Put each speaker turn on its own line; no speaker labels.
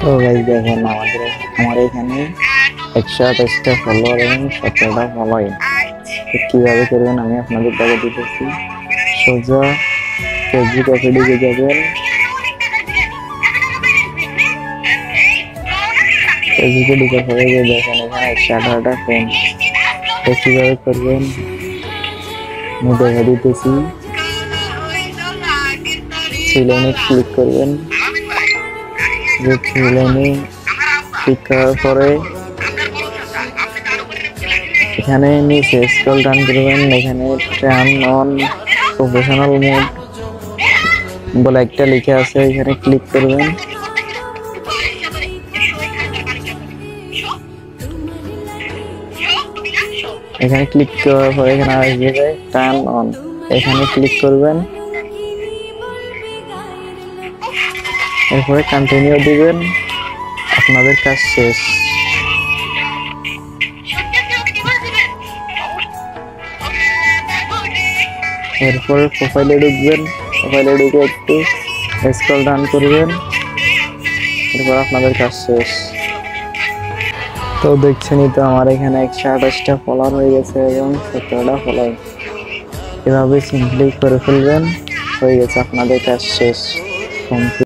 তো গাইস দেখেন আমার এখানে 128টা ফলোয়ার এবং 17টা ফলোইং। কিভাবে করবেন আমি আপনাদের দেখা দিতেছি। সোজা ফেসবুক অ্যাপে যাবেন, ফেসবুকে ঢুকার পরে দেখেন এখানে 118টা ফ্রেন্ড। কিভাবে করবেন আমি দেখা দিতেছি। থ্রি লাইনে ক্লিক করবেন, থ্রি লাইনে ক্লিক করার পরে এখানে নিচে স্ক্রল ডাউন করবেন, এখানে টার্ন অন প্রফেশনাল মোড বলে একটা লেখা আছে, এখানে ক্লিক করবেন। এখানে ক্লিক করার পরে এখানে আসবে টার্ন অন, এখানে ক্লিক করবেন। এরপরে কন্টিনিউ দিবেন, আপনাদের কাজ শেষ। এরপরে প্রোফাইলে ঢুকবেন, প্রোফাইলে ঢুকে একটু স্ক্রল ডাউন করবেন, এরপর আপনাদের কাজ শেষ। তো দেখছেনই তো আমার এখানে 128টা ফলোয়ার হয়ে গেছে এবং 17টা ফলোয়ার। এভাবে সিম্পলি করে ফেলবেন, হয়ে গেছে আপনাদের কাজ শেষ।